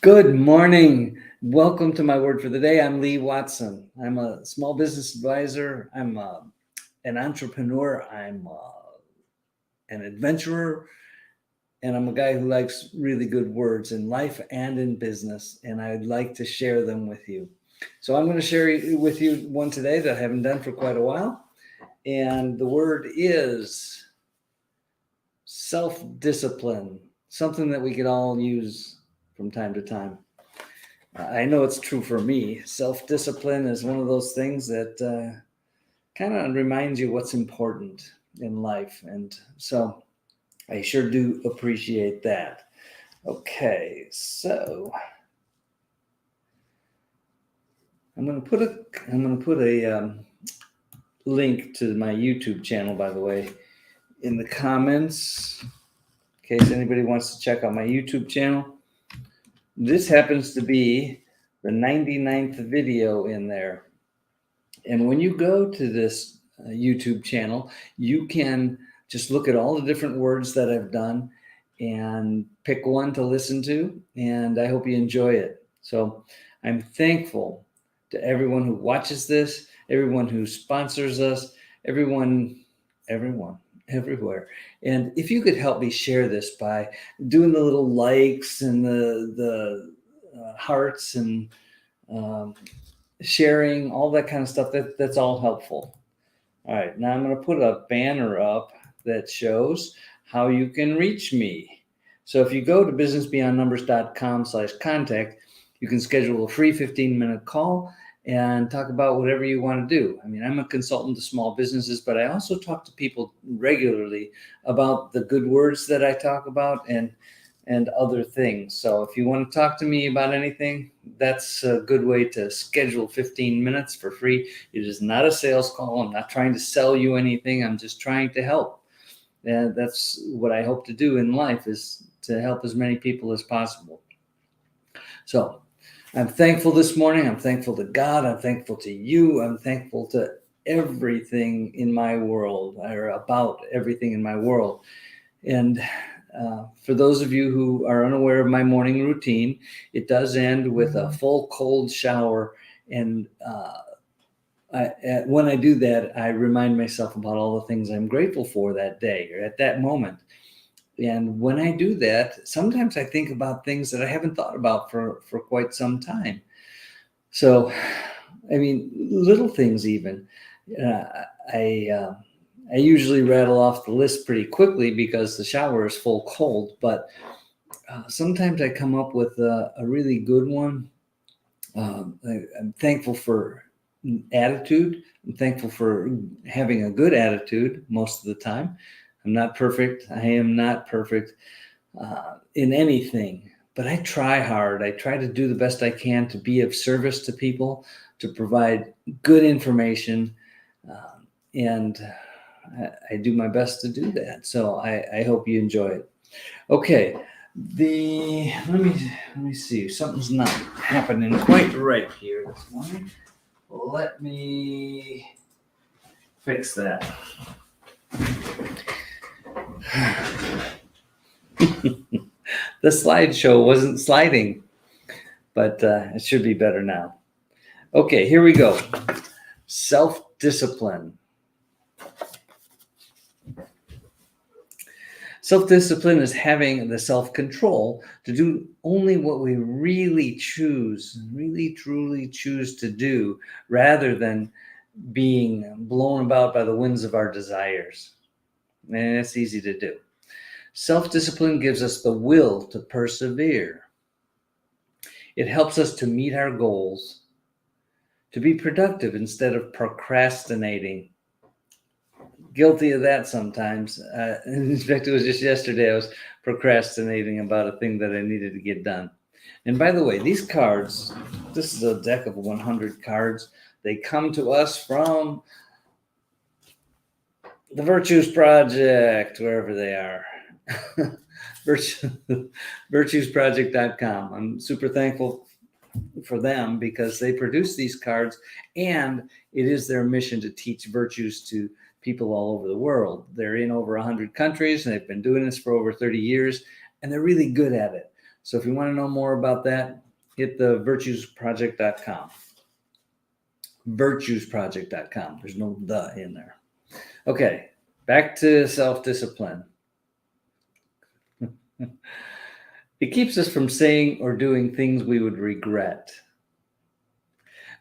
Good morning. Welcome to my word for the day. I'm Lee Watson. I'm a small business advisor. I'm an entrepreneur. I'm an adventurer. And I'm a guy who likes really good words in life and in business. And I'd like to share them with you. So I'm going to share with you one today that I haven't done for quite a while. And the word is self-discipline, something that we could all use from time to time. I know it's true for me. Self-discipline is one of those things that kind of reminds you what's important in life. And so I sure do appreciate that. Okay, so I'm going to put a link to my YouTube channel, by the way, in the comments, in case anybody wants to check out my YouTube channel. This happens to be the 99th video in there. And when you go to this YouTube channel, you can just look at all the different words that I've done and pick one to listen to. And I hope you enjoy it. So I'm thankful to everyone who watches this, everyone who sponsors us, everyone, everywhere. And if you could help me share this by doing the little likes and the hearts and sharing, all that kind of stuff, that's all helpful. All right, now I'm going to put a banner up that shows how you can reach me. So if you go to businessbeyondnumbers.com/contact, you can schedule a free 15-minute call and talk about whatever you want to do. I mean, I'm a consultant to small businesses, but I also talk to people regularly about the good words that I talk about and other things. So if you want to talk to me about anything, that's a good way to schedule 15 minutes for free. It is not a sales call. I'm not trying to sell you anything. I'm just trying to help. And that's what I hope to do in life, is to help as many people as possible. So I'm thankful this morning. I'm thankful to God. I'm thankful to you. I'm thankful to everything in my world, or about everything in my world. And for those of you who are unaware of my morning routine, it does end with a full cold shower. And when I do that, I remind myself about all the things I'm grateful for that day or at that moment. And when I do that, sometimes I think about things that I haven't thought about for quite some time. So, I mean, little things even. I usually rattle off the list pretty quickly because the shower is full cold, but sometimes I come up with a really good one. I'm thankful for attitude. I'm thankful for having a good attitude most of the time. I'm not perfect. I am not perfect in anything, but I try hard. I try to do the best I can to be of service to people, to provide good information, and I do my best to do that. So I hope you enjoy it. Okay, let me see. Something's not happening quite right here this morning. Let me fix that. The slideshow wasn't sliding, but it should be better now. Okay, here we go. Self-discipline. Self-discipline is having the self-control to do only what we really truly choose to do, rather than being blown about by the winds of our desires. And it's easy to do. Self-discipline gives us the will to persevere. It helps us to meet our goals, to be productive instead of procrastinating. Guilty of that sometimes. In fact, it was just yesterday I was procrastinating about a thing that I needed to get done. And by the way, these cards, this is a deck of 100 cards. They come to us from the Virtues Project, wherever they are. virtuesproject.com. I'm super thankful for them because they produce these cards, and it is their mission to teach virtues to people all over the world. They're in over 100 countries, and they've been doing this for over 30 years, and they're really good at it. So if you want to know more about that, hit the virtuesproject.com. Virtuesproject.com. There's no "the" in there. Okay, back to self-discipline. It keeps us from saying or doing things we would regret.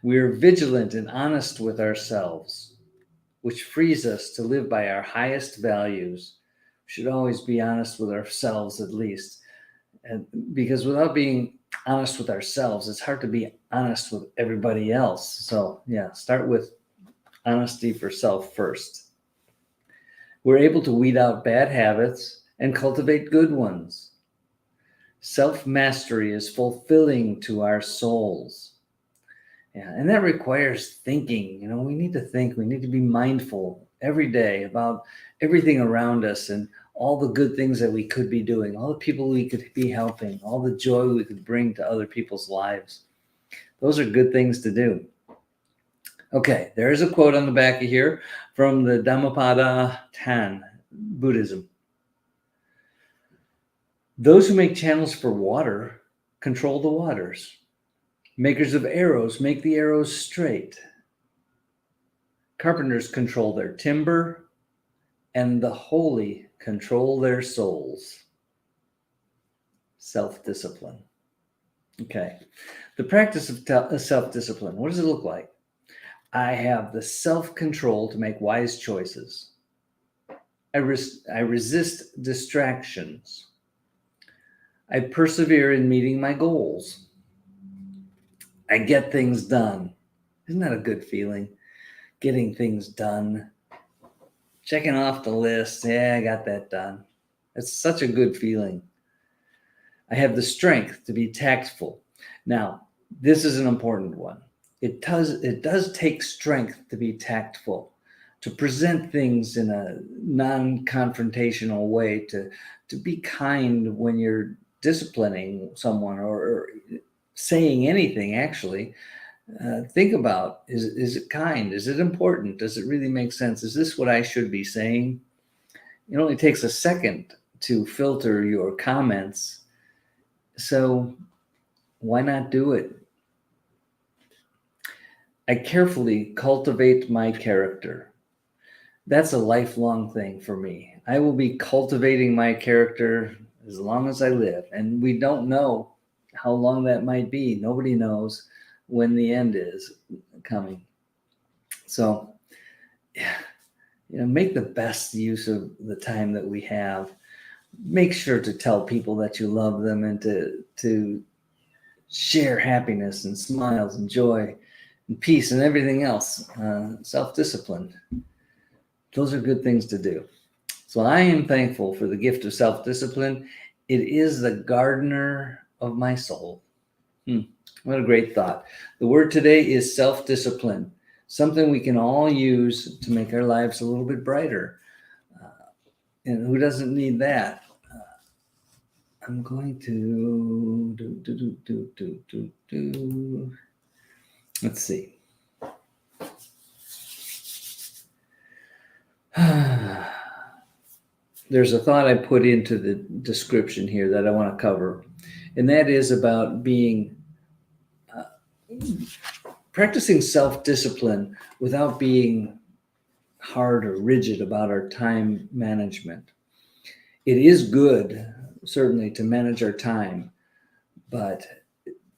We are vigilant and honest with ourselves, which frees us to live by our highest values. We should always be honest with ourselves, at least. And because without being honest with ourselves, it's hard to be honest with everybody else. So yeah, start with honesty for self first. We're able to weed out bad habits and cultivate good ones. Self-mastery is fulfilling to our souls. Yeah, and that requires thinking. We need to think. We need to be mindful every day about everything around us and all the good things that we could be doing, all the people we could be helping, all the joy we could bring to other people's lives. Those are good things to do. Okay, there's a quote on the back of here from the Dhammapada 10, Buddhism. Those who make channels for water control the waters. Makers of arrows make the arrows straight. Carpenters control their timber, and the holy control their souls. Self-discipline. Okay, the practice of self-discipline. What does it look like? I have the self-control to make wise choices. I resist distractions. I persevere in meeting my goals. I get things done. Isn't that a good feeling? Getting things done. Checking off the list. Yeah, I got that done. It's such a good feeling. I have the strength to be tactful. Now, this is an important one. It does take strength to be tactful, to present things in a non-confrontational way, to be kind when you're disciplining someone or saying anything, actually. Think about, is it kind? Is it important? Does it really make sense? Is this what I should be saying? It only takes a second to filter your comments. So why not do it? I carefully cultivate my character. That's a lifelong thing for me. I will be cultivating my character as long as I live. And we don't know how long that might be. Nobody knows when the end is coming. So, make the best use of the time that we have. Make sure to tell people that you love them and to share happiness and smiles and joy and peace and everything else. Self-discipline. Those are good things to do. So I am thankful for the gift of self-discipline. It is the gardener of my soul. What a great thought. The word today is self-discipline, something we can all use to make our lives a little bit brighter. And who doesn't need that? I'm going to do. Let's see. There's a thought I put into the description here that I want to cover, and that is about practicing self-discipline without being hard or rigid about our time management. It is good, certainly, to manage our time, but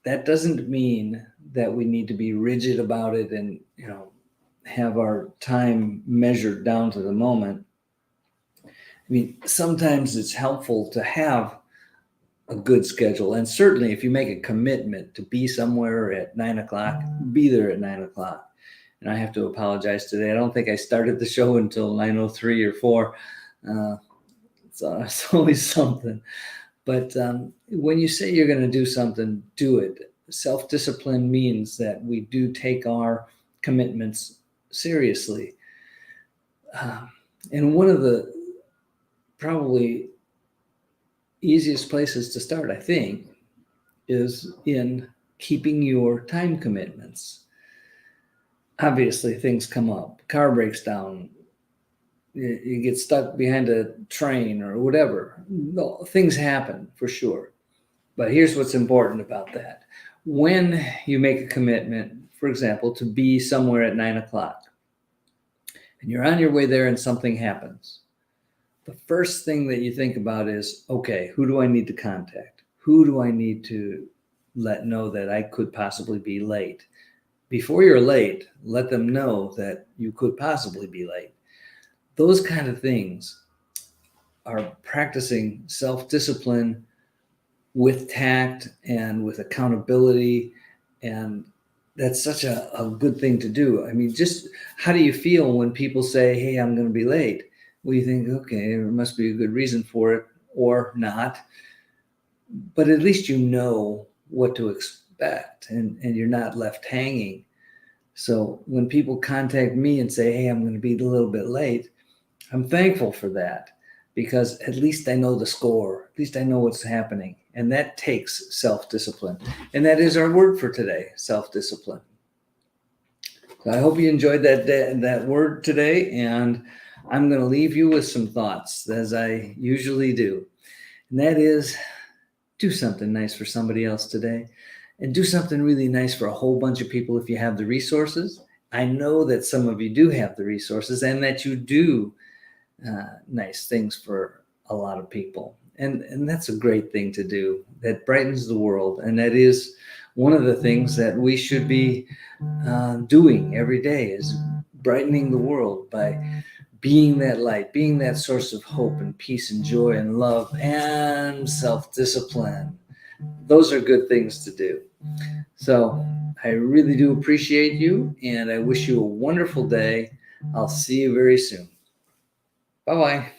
that doesn't mean that we need to be rigid about it and, have our time measured down to the moment. I mean, sometimes it's helpful to have a good schedule. And certainly if you make a commitment to be somewhere at 9:00, be there at 9:00. And I have to apologize today. I don't think I started the show until 9:03 or 4. It's always something. But when you say you're going to do something, do it. Self-discipline means that we do take our commitments seriously. And one of the probably easiest places to start, I think, is in keeping your time commitments. Obviously, things come up. Car breaks down. You get stuck behind a train or whatever. No, things happen for sure. But here's what's important about that. When you make a commitment, for example, to be somewhere at 9 o'clock, and you're on your way there and something happens, the first thing that you think about is, okay, who do I need to contact? Who do I need to let know that I could possibly be late? Before you're late, let them know that you could possibly be late. Those kind of things are practicing self-discipline with tact and with accountability. And that's such a good thing to do. I mean, just how do you feel when people say, hey, I'm going to be late? Well, you think, okay, there must be a good reason for it or not. But at least you know what to expect and you're not left hanging. So when people contact me and say, hey, I'm going to be a little bit late, I'm thankful for that because at least I know the score. At least I know what's happening. And that takes self-discipline. And that is our word for today, self-discipline. So I hope you enjoyed that word today. And I'm going to leave you with some thoughts, as I usually do. And that is, do something nice for somebody else today. And do something really nice for a whole bunch of people if you have the resources. I know that some of you do have the resources and that you do nice things for a lot of people. And that's a great thing to do. That brightens the world. And that is one of the things that we should be doing every day, is brightening the world by being that light, being that source of hope and peace and joy and love and self-discipline. Those are good things to do. So I really do appreciate you, and I wish you a wonderful day. I'll see you very soon. Bye-bye.